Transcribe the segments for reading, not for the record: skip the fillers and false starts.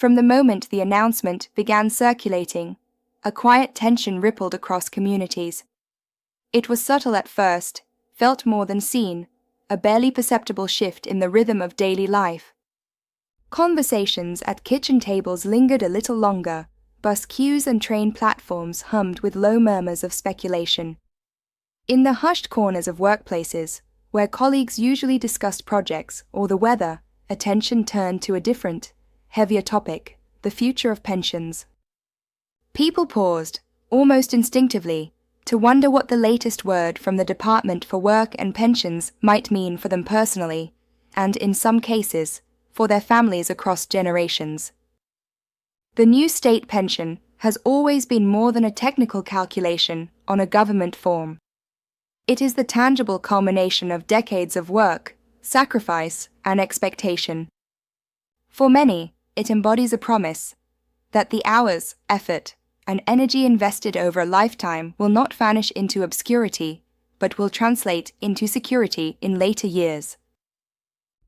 From the moment the announcement began circulating, a quiet tension rippled across communities. It was subtle at first, felt more than seen, a barely perceptible shift in the rhythm of daily life. Conversations at kitchen tables lingered a little longer, bus queues and train platforms hummed with low murmurs of speculation. In the hushed corners of workplaces, where colleagues usually discussed projects or the weather, attention turned to a different, heavier topic, the future of pensions. People paused, almost instinctively, to wonder what the latest word from the Department for Work and Pensions might mean for them personally, and in some cases, for their families across generations. The new state pension has always been more than a technical calculation on a government form. It is the tangible culmination of decades of work, sacrifice, and expectation. For many, it embodies a promise that the hours, effort, and energy invested over a lifetime will not vanish into obscurity, but will translate into security in later years.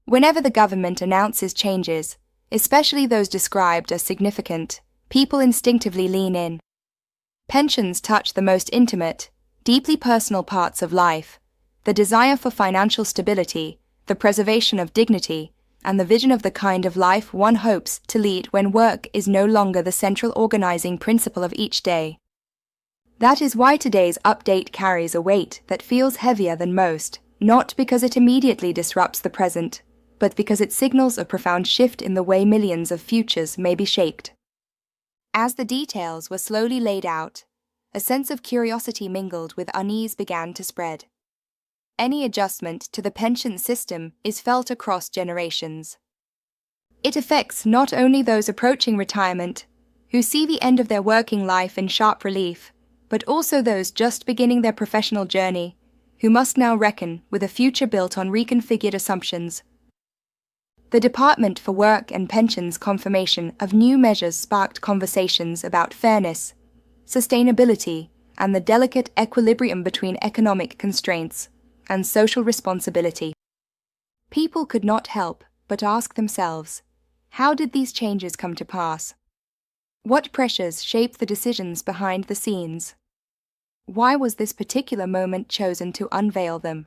Whenever the government announces changes, especially those described as significant, people instinctively lean in. Pensions touch the most intimate, deeply personal parts of life, the desire for financial stability, the preservation of dignity, and the vision of the kind of life one hopes to lead when work is no longer the central organizing principle of each day. That is why today's update carries a weight that feels heavier than most, not because it immediately disrupts the present, but because it signals a profound shift in the way millions of futures may be shaped. As the details were slowly laid out, a sense of curiosity mingled with unease began to spread. Any adjustment to the pension system is felt across generations. It affects not only those approaching retirement, who see the end of their working life in sharp relief, but also those just beginning their professional journey, who must now reckon with a future built on reconfigured assumptions. The Department for Work and Pensions confirmation of new measures sparked conversations about fairness, sustainability, and the delicate equilibrium between economic constraints and social responsibility. People could not help but ask themselves, how did these changes come to pass? What pressures shaped the decisions behind the scenes? Why was this particular moment chosen to unveil them?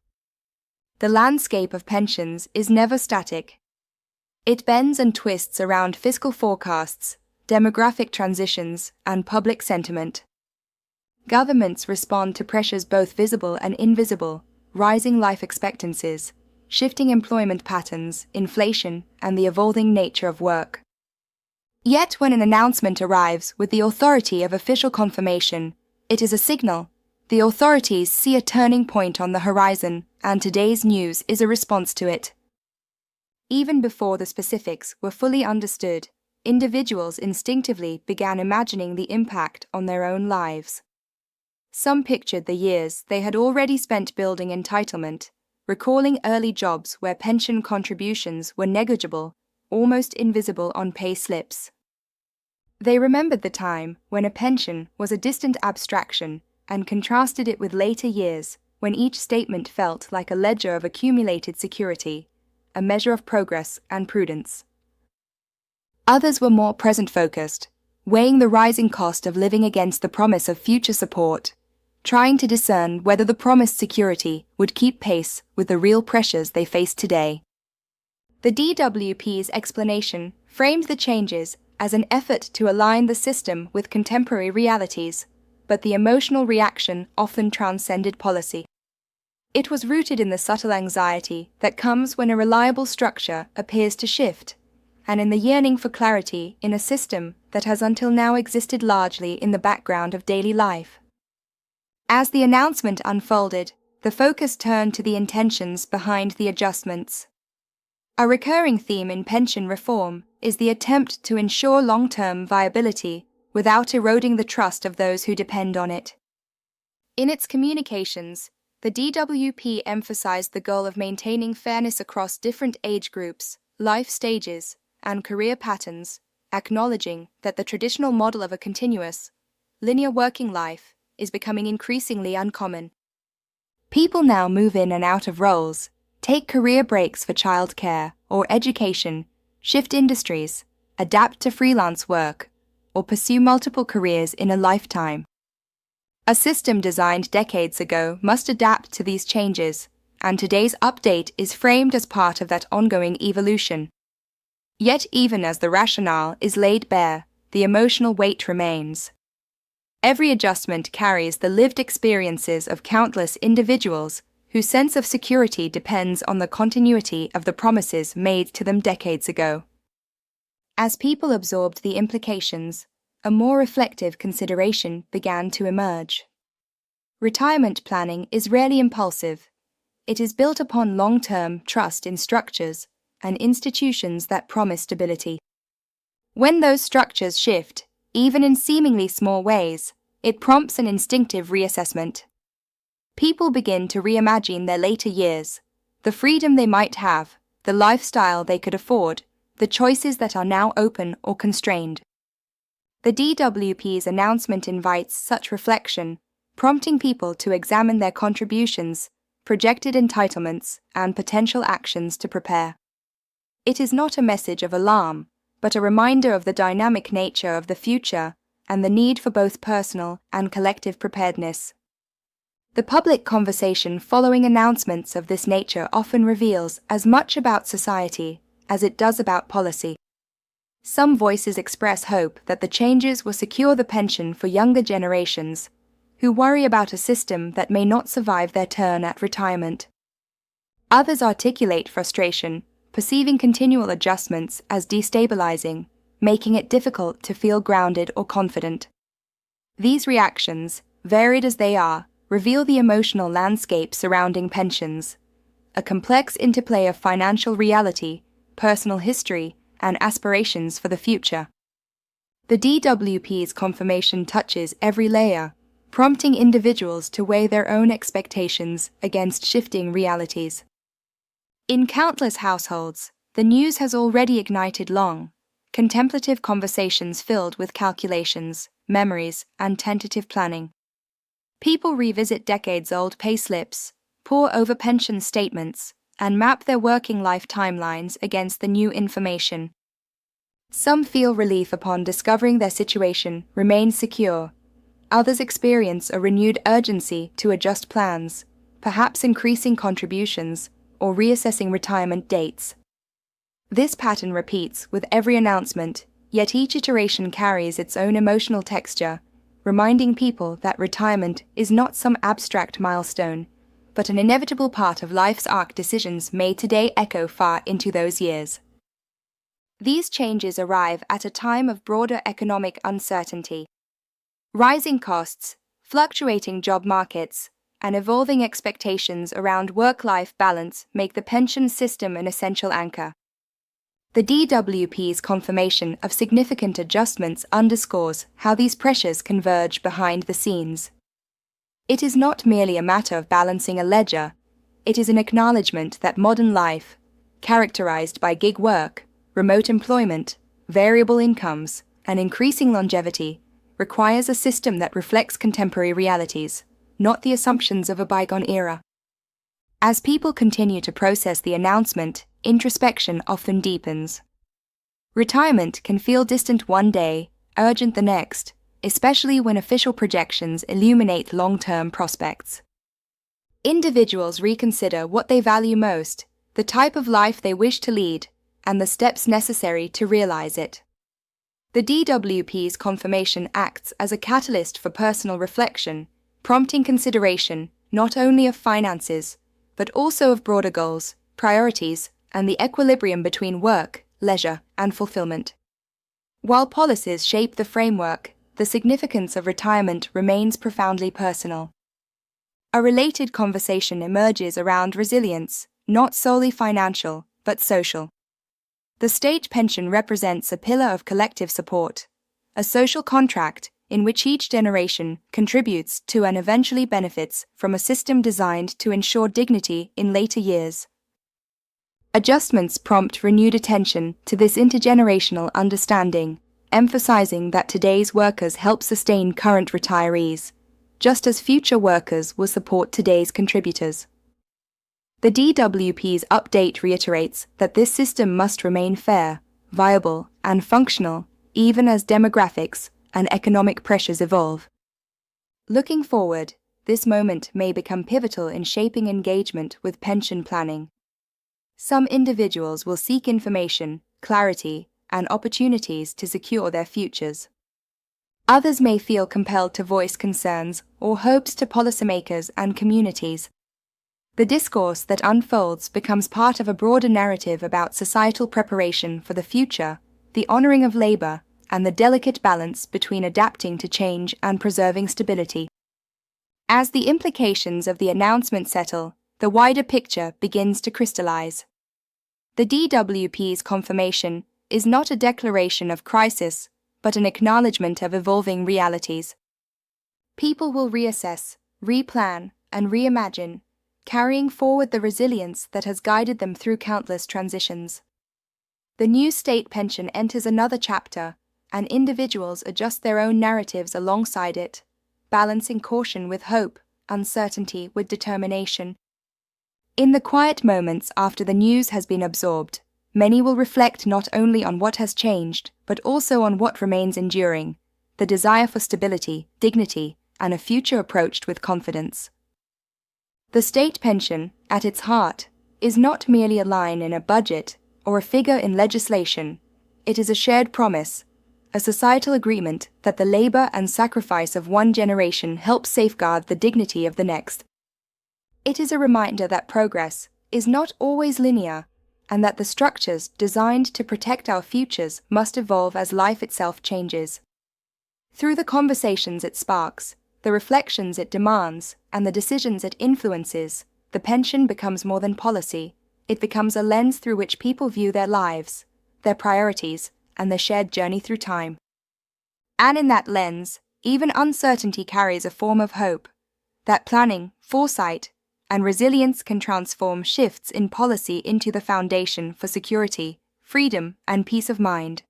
The landscape of pensions is never static. It bends and twists around fiscal forecasts, demographic transitions, and public sentiment. Governments respond to pressures both visible and invisible, rising life expectancies, shifting employment patterns, inflation, and the evolving nature of work. Yet when an announcement arrives with the authority of official confirmation, it is a signal. The authorities see a turning point on the horizon, and today's news is a response to it. Even before the specifics were fully understood, individuals instinctively began imagining the impact on their own lives. Some pictured the years they had already spent building entitlement, recalling early jobs where pension contributions were negligible, almost invisible on pay slips. They remembered the time when a pension was a distant abstraction and contrasted it with later years when each statement felt like a ledger of accumulated security, a measure of progress and prudence. Others were more present-focused, weighing the rising cost of living against the promise of future support, trying to discern whether the promised security would keep pace with the real pressures they face today. The DWP's explanation framed the changes as an effort to align the system with contemporary realities, but the emotional reaction often transcended policy. It was rooted in the subtle anxiety that comes when a reliable structure appears to shift, and in the yearning for clarity in a system that has until now existed largely in the background of daily life. As the announcement unfolded, the focus turned to the intentions behind the adjustments. A recurring theme in pension reform is the attempt to ensure long-term viability without eroding the trust of those who depend on it. In its communications, the DWP emphasized the goal of maintaining fairness across different age groups, life stages, and career patterns, acknowledging that the traditional model of a continuous, linear working life is becoming increasingly uncommon. People now move in and out of roles, take career breaks for childcare or education, shift industries, adapt to freelance work, or pursue multiple careers in a lifetime. A system designed decades ago must adapt to these changes, and today's update is framed as part of that ongoing evolution. Yet even as the rationale is laid bare, the emotional weight remains. Every adjustment carries the lived experiences of countless individuals whose sense of security depends on the continuity of the promises made to them decades ago. As people absorbed the implications, a more reflective consideration began to emerge. Retirement planning is rarely impulsive. It is built upon long-term trust in structures and institutions that promise stability. When those structures shift, even in seemingly small ways, it prompts an instinctive reassessment. People begin to reimagine their later years, the freedom they might have, the lifestyle they could afford, the choices that are now open or constrained. The DWP's announcement invites such reflection, prompting people to examine their contributions, projected entitlements, and potential actions to prepare. It is not a message of alarm, but a reminder of the dynamic nature of the future and the need for both personal and collective preparedness. The public conversation following announcements of this nature often reveals as much about society as it does about policy. Some voices express hope that the changes will secure the pension for younger generations, who worry about a system that may not survive their turn at retirement. Others articulate frustration, perceiving continual adjustments as destabilizing, making it difficult to feel grounded or confident. These reactions, varied as they are, reveal the emotional landscape surrounding pensions, a complex interplay of financial reality, personal history, and aspirations for the future. The DWP's confirmation touches every layer, prompting individuals to weigh their own expectations against shifting realities. In countless households, the news has already ignited long, contemplative conversations filled with calculations, memories, and tentative planning. People revisit decades-old payslips, pore over pension statements, and map their working life timelines against the new information. Some feel relief upon discovering their situation remains secure. Others experience a renewed urgency to adjust plans, perhaps increasing contributions or reassessing retirement dates. This pattern repeats with every announcement, yet each iteration carries its own emotional texture, reminding people that retirement is not some abstract milestone, but an inevitable part of life's arc. Decisions made today echo far into those years. These changes arrive at a time of broader economic uncertainty. Rising costs, fluctuating job markets, and evolving expectations around work-life balance make the pension system an essential anchor. The DWP's confirmation of significant adjustments underscores how these pressures converge behind the scenes. It is not merely a matter of balancing a ledger, it is an acknowledgement that modern life, characterized by gig work, remote employment, variable incomes, and increasing longevity, requires a system that reflects contemporary realities, not the assumptions of a bygone era. As people continue to process the announcement, introspection often deepens. Retirement can feel distant one day, urgent the next, especially when official projections illuminate long-term prospects. Individuals reconsider what they value most, the type of life they wish to lead, and the steps necessary to realize it. The DWP's confirmation acts as a catalyst for personal reflection, prompting consideration not only of finances, but also of broader goals, priorities, and the equilibrium between work, leisure, and fulfillment. While policies shape the framework, the significance of retirement remains profoundly personal. A related conversation emerges around resilience, not solely financial, but social. The state pension represents a pillar of collective support, a social contract in which each generation contributes to and eventually benefits from a system designed to ensure dignity in later years. Adjustments prompt renewed attention to this intergenerational understanding, emphasizing that today's workers help sustain current retirees, just as future workers will support today's contributors. The DWP's update reiterates that this system must remain fair, viable, and functional, even as demographics and economic pressures evolve. Looking forward, this moment may become pivotal in shaping engagement with pension planning. Some individuals will seek information, clarity, and opportunities to secure their futures. Others may feel compelled to voice concerns or hopes to policymakers and communities. The discourse that unfolds becomes part of a broader narrative about societal preparation for the future, the honoring of labor, and the delicate balance between adapting to change and preserving stability. As the implications of the announcement settle, the wider picture begins to crystallize. The DWP's confirmation is not a declaration of crisis, but an acknowledgement of evolving realities. People will reassess, replan, and reimagine, carrying forward the resilience that has guided them through countless transitions. The new state pension enters another chapter, and individuals adjust their own narratives alongside it, balancing caution with hope, uncertainty with determination. In the quiet moments after the news has been absorbed, many will reflect not only on what has changed, but also on what remains enduring, the desire for stability, dignity, and a future approached with confidence. The state pension, at its heart, is not merely a line in a budget or a figure in legislation. It is a shared promise, a societal agreement that the labor and sacrifice of one generation help safeguard the dignity of the next. It is a reminder that progress is not always linear, and that the structures designed to protect our futures must evolve as life itself changes. Through the conversations it sparks, the reflections it demands, and the decisions it influences, the pension becomes more than policy. It becomes a lens through which people view their lives, their priorities, and their shared journey through time. And in that lens, even uncertainty carries a form of hope, that planning, foresight, and resilience can transform shifts in policy into the foundation for security, freedom, and peace of mind.